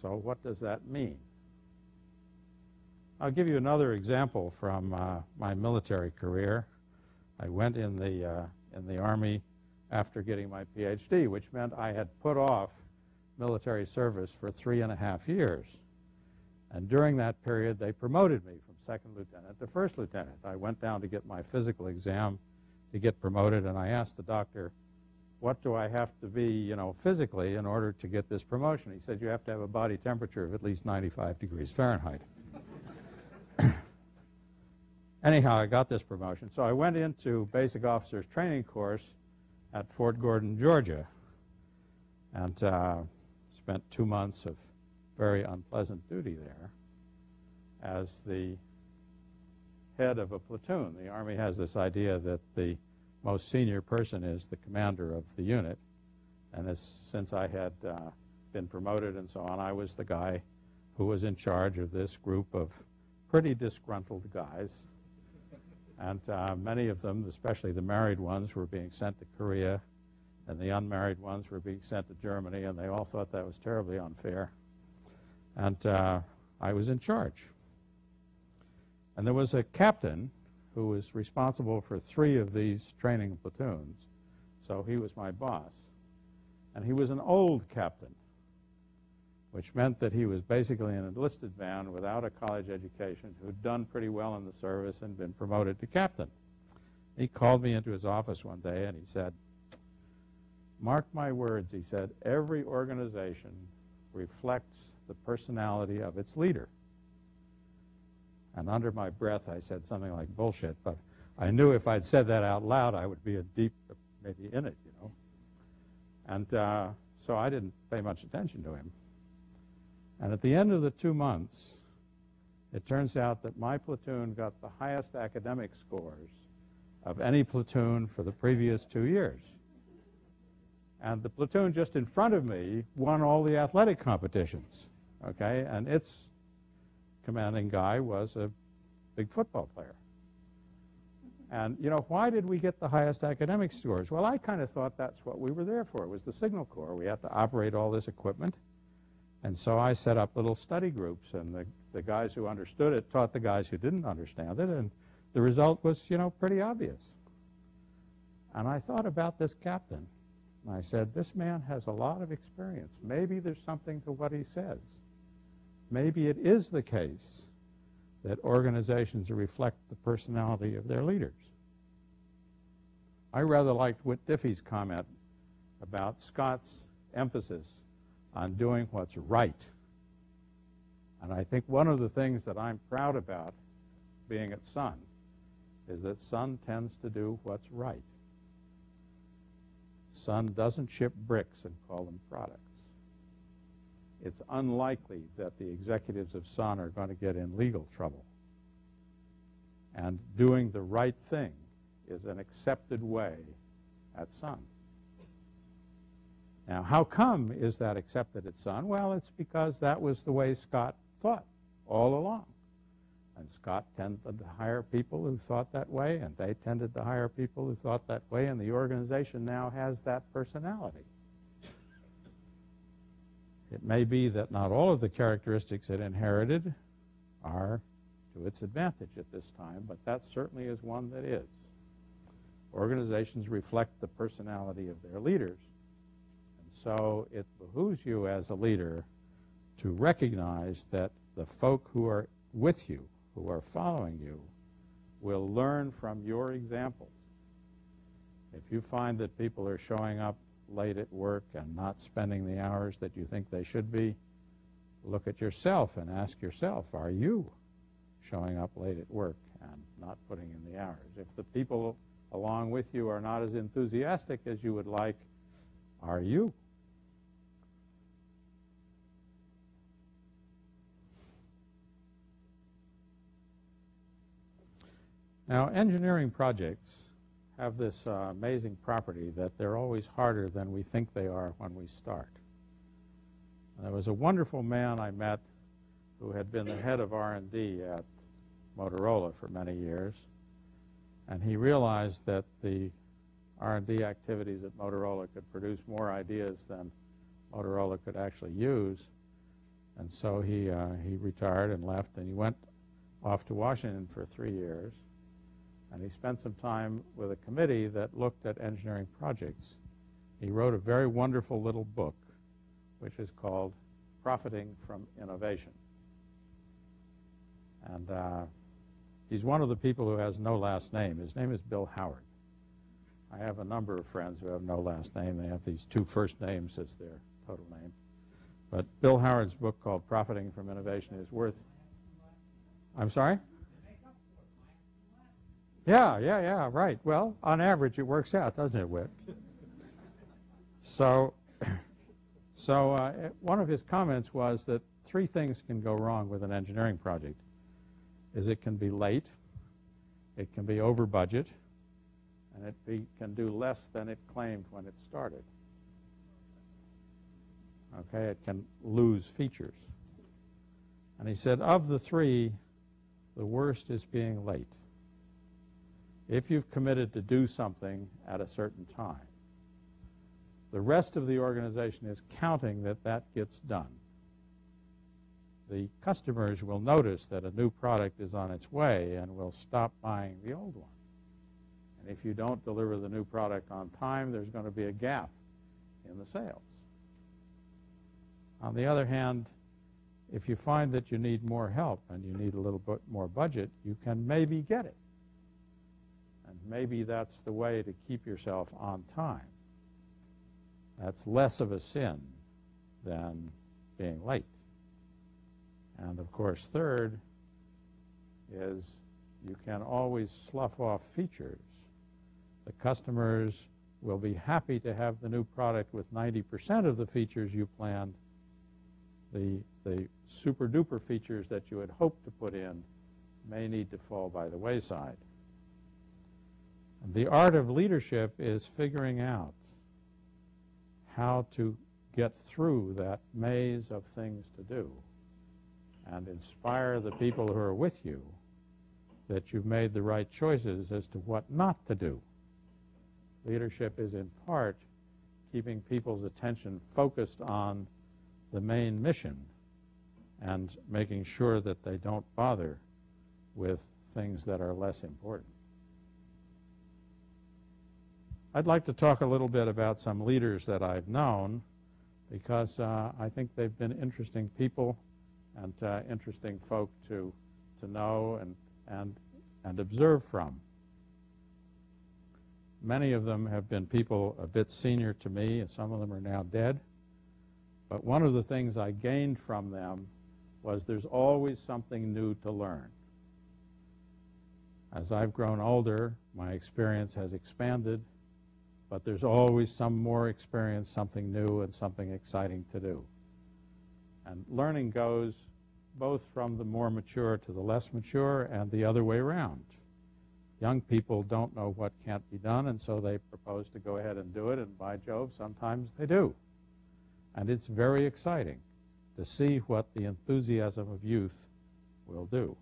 So what does that mean? I'll give you another example from my military career. I went in the Army after getting my PhD, which meant I had put off military service for 3.5 years. And during that period, they promoted me from second lieutenant to first lieutenant. I went down to get my physical exam to get promoted, and I asked the doctor, what do I have to be, physically in order to get this promotion? He said, you have to have a body temperature of at least 95 degrees Fahrenheit. Anyhow, I got this promotion. So I went into basic officers training course at Fort Gordon, Georgia, and spent 2 months of very unpleasant duty there as the head of a platoon. The Army has this idea that the most senior person is the commander of the unit, and since I had been promoted and so on, I was the guy who was in charge of this group of pretty disgruntled guys. And many of them, especially the married ones, were being sent to Korea, and the unmarried ones were being sent to Germany, and they all thought that was terribly unfair. And I was in charge. And there was a captain who was responsible for 3 of these training platoons, so he was my boss. And he was an old captain, which meant that he was basically an enlisted man without a college education who'd done pretty well in the service and been promoted to captain. He called me into his office one day and he said, mark my words, he said, every organization reflects the personality of its leader. And under my breath I said something like bullshit, but I knew if I'd said that out loud I would be maybe in it, And so I didn't pay much attention to him. And at the end of the 2 months, it turns out that my platoon got the highest academic scores of any platoon for the previous 2 years. And the platoon just in front of me won all the athletic competitions, okay? And its commanding guy was a big football player. And, why did we get the highest academic scores? Well, I kind of thought that's what we were there for. It was the Signal Corps. We had to operate all this equipment. And so I set up little study groups, and the guys who understood it taught the guys who didn't understand it, and the result was, pretty obvious. And I thought about this captain, and I said, this man has a lot of experience. Maybe there's something to what he says. Maybe it is the case that organizations reflect the personality of their leaders. I rather liked Whit Diffie's comment about Scott's emphasis on doing what's right. And I think one of the things that I'm proud about being at Sun is that Sun tends to do what's right. Sun doesn't ship bricks and call them products. It's unlikely that the executives of Sun are going to get in legal trouble. And doing the right thing is an accepted way at Sun. Now, how come is that accepted at Sun? Well, it's because that was the way Scott thought all along. And Scott tended to hire people who thought that way, and they tended to hire people who thought that way, and the organization now has that personality. It may be that not all of the characteristics it inherited are to its advantage at this time, but that certainly is one that is. Organizations reflect the personality of their leaders. So it behooves you as a leader to recognize that the folk who are with you, who are following you, will learn from your examples. If you find that people are showing up late at work and not spending the hours that you think they should be, look at yourself and ask yourself, are you showing up late at work and not putting in the hours? If the people along with you are not as enthusiastic as you would like, are you? Now, engineering projects have this amazing property that they're always harder than we think they are when we start. And there was a wonderful man I met who had been the head of R&D at Motorola for many years, and he realized that the R&D activities at Motorola could produce more ideas than Motorola could actually use. And so he retired and left, and he went off to Washington for 3 years. And he spent some time with a committee that looked at engineering projects. He wrote a very wonderful little book, which is called Profiting from Innovation. And he's one of the people who has no last name. His name is Bill Howard. I have a number of friends who have no last name. They have these 2 first names as their total name. But Bill Howard's book called Profiting from Innovation is worth... I'm sorry? Yeah, right. Well, on average, it works out, doesn't it, Whit? So one of his comments was that 3 things can go wrong with an engineering project. It can be late, it can be over budget, and it can do less than it claimed when it started. Okay, it can lose features. And he said, of the 3, the worst is being late. If you've committed to do something at a certain time, the rest of the organization is counting that that gets done. The customers will notice that a new product is on its way and will stop buying the old one. And if you don't deliver the new product on time, there's going to be a gap in the sales. On the other hand, if you find that you need more help and you need a little bit more budget, you can maybe get it. And maybe that's the way to keep yourself on time. That's less of a sin than being late. And of course, third is you can always slough off features. The customers will be happy to have the new product with 90% of the features you planned. The super-duper features that you had hoped to put in may need to fall by the wayside. And the art of leadership is figuring out how to get through that maze of things to do and inspire the people who are with you that you've made the right choices as to what not to do. Leadership is in part keeping people's attention focused on the main mission and making sure that they don't bother with things that are less important. I'd like to talk a little bit about some leaders that I've known because I think they've been interesting people and interesting folk to know and observe from. Many of them have been people a bit senior to me, and some of them are now dead. But one of the things I gained from them was there's always something new to learn. As I've grown older, my experience has expanded, but there's always some more experience, something new, and something exciting to do. And learning goes both from the more mature to the less mature and the other way around. Young people don't know what can't be done, and so they propose to go ahead and do it, and by Jove, sometimes they do. And it's very exciting to see what the enthusiasm of youth will do.